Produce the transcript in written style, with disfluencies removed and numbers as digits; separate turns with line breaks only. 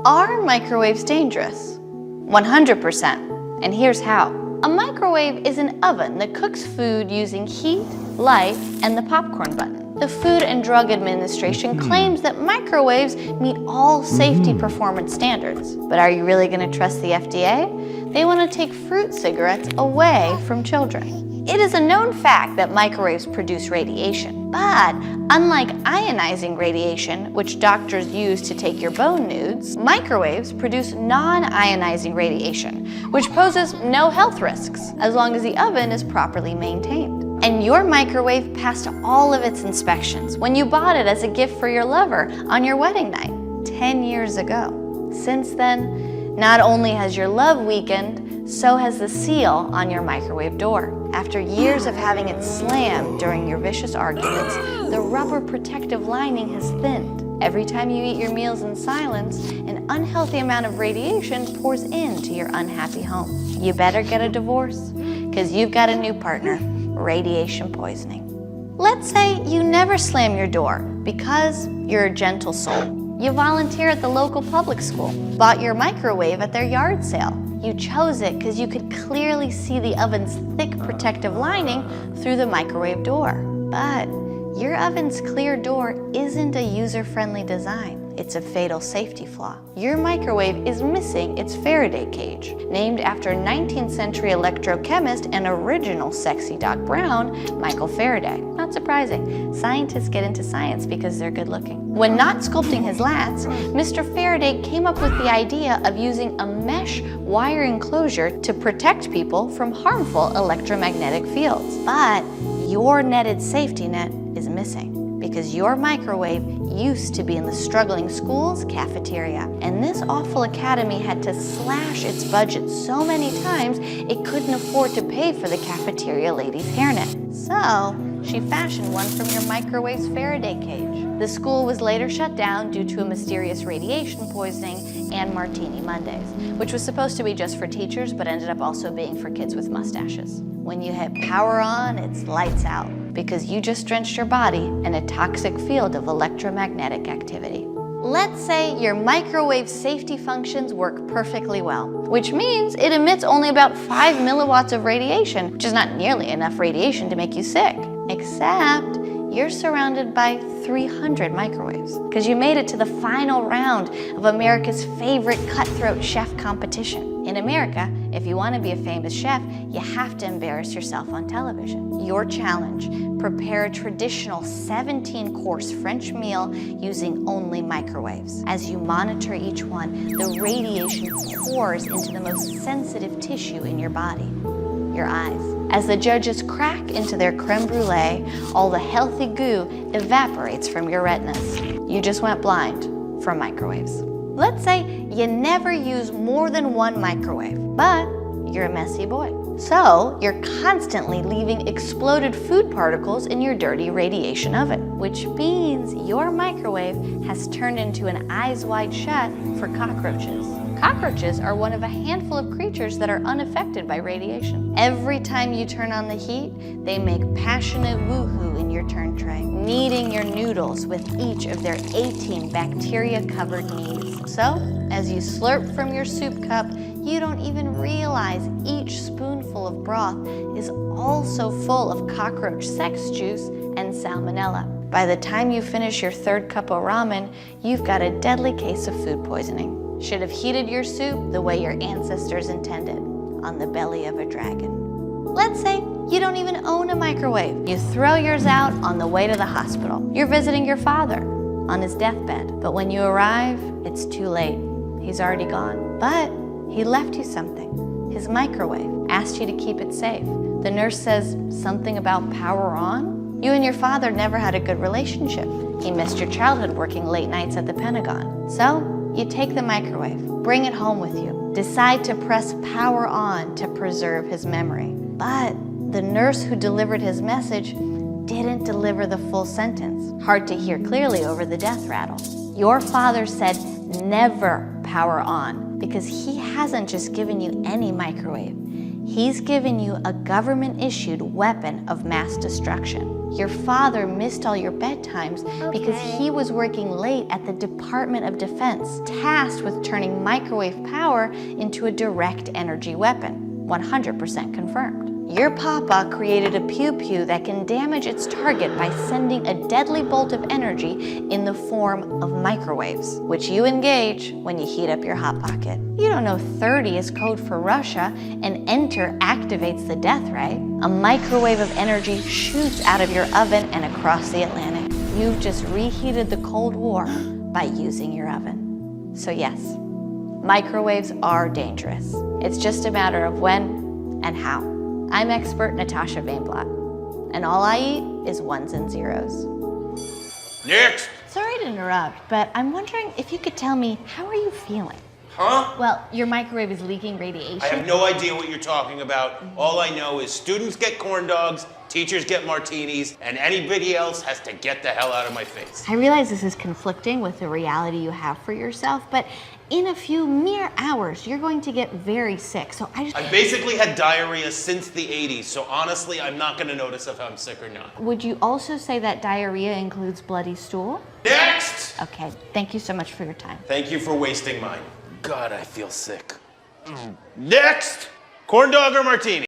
Are microwaves dangerous? 100%. And here's how. A microwave is an oven that cooks food using heat, light, and the popcorn button. The Food and Drug Administration claims that microwaves meet all safety performance standards. But are you really going to trust the FDA? They want to take fruit cigarettes away from children. It is a known fact that microwaves produce radiation, but unlike ionizing radiation, which doctors use to take your bone nudes, microwaves produce non-ionizing radiation, which poses no health risks as long as the oven is properly maintained. And your microwave passed all of its inspections when you bought it as a gift for your lover on your wedding night 10 years ago. Since then, not only has your love weakened, so has the seal on your microwave door. After years of having it slammed during your vicious arguments, the rubber protective lining has thinned. Every time you eat your meals in silence, an unhealthy amount of radiation pours into your unhappy home. You better get a divorce, because you've got a new partner, radiation poisoning. Let's say you never slam your door because you're a gentle soul. You volunteer at the local public school, bought your microwave at their yard sale. You chose it because you could clearly see the oven's thick protective lining through the microwave door. But your oven's clear door isn't a user-friendly design. It's a fatal safety flaw. Your microwave is missing its Faraday cage, named after 19th century electrochemist and original sexy Doc Brown, Michael Faraday. Not surprising. Scientists get into science because they're good looking. When not sculpting his lats, Mr. Faraday came up with the idea of using a mesh wire enclosure to protect people from harmful electromagnetic fields. But your netted safety net is missing, because your microwave used to be in the struggling school's cafeteria. And this awful academy had to slash its budget so many times it couldn't afford to pay for the cafeteria lady's hairnet. So she fashioned one from your microwave's Faraday cage. The school was later shut down due to a mysterious radiation poisoning and Martini Mondays, which was supposed to be just for teachers but ended up also being for kids with mustaches. When you hit power on, it's lights out, because you just drenched your body in a toxic field of electromagnetic activity. Let's say your microwave safety functions work perfectly well, which means it emits only about 5 milliwatts of radiation, which is not nearly enough radiation to make you sick. Except you're surrounded by 300 microwaves, because you made it to the final round of America's favorite cutthroat chef competition. In America, if you want to be a famous chef, you have to embarrass yourself on television. Your challenge: prepare a traditional 17-course French meal using only microwaves. As you monitor each one, the radiation pours into the most sensitive tissue in your body, your eyes. As the judges crack into their creme brulee, all the healthy goo evaporates from your retinas. You just went blind from microwaves. Let's say you never use more than one microwave, but you're a messy boy. So you're constantly leaving exploded food particles in your dirty radiation oven, which means your microwave has turned into an eyes wide shut for cockroaches. Cockroaches are one of a handful of creatures that are unaffected by radiation. Every time you turn on the heat, they make passionate woohoo in your turn tray, kneading your noodles with each of their 18 bacteria-covered knees. So, as you slurp from your soup cup, you don't even realize each spoonful of broth is also full of cockroach sex juice and salmonella. By the time you finish your third cup of ramen, you've got a deadly case of food poisoning. Should have heated your soup the way your ancestors intended, on the belly of a dragon. Let's say you don't even own a microwave. You throw yours out on the way to the hospital. You're visiting your father on his deathbed, but when you arrive, it's too late. He's already gone. But he left you something, his microwave, asked you to keep it safe. The nurse says something about power on. You and your father never had a good relationship. He missed your childhood working late nights at the Pentagon. So you take the microwave, bring it home with you, decide to press power on to preserve his memory. But the nurse who delivered his message didn't deliver the full sentence. Hard to hear clearly over the death rattle. Your father said never power on, because he hasn't just given you any microwave. He's given you a government-issued weapon of mass destruction. Your father missed all your bedtimes because he was working late at the Department of Defense, tasked with turning microwave power into a direct energy weapon. 100% confirmed. Your papa created a pew-pew that can damage its target by sending a deadly bolt of energy in the form of microwaves, which you engage when you heat up your Hot Pocket. You don't know 30 is code for Russia and enter activates the death ray. A microwave of energy shoots out of your oven and across the Atlantic. You've just reheated the Cold War by using your oven. So yes, microwaves are dangerous. It's just a matter of when and how. I'm expert Natasha Vainblatt, and all I eat is ones and zeros.
Next!
Sorry to interrupt, but I'm wondering if you could tell me, how are you feeling?
Huh?
Well, your microwave is leaking radiation.
I have no idea what you're talking about. All I know is students get corn dogs, teachers get martinis, and anybody else has to get the hell out of my face.
I realize this is conflicting with the reality you have for yourself, but in a few mere hours, you're going to get very sick. So
I've basically had diarrhea since the 80s, so honestly, I'm not gonna notice if I'm sick or not.
Would you also say that diarrhea includes bloody stool?
Next!
Okay, thank you so much for your time.
Thank you for wasting mine. God, I feel sick. Next! Corn dog or martini?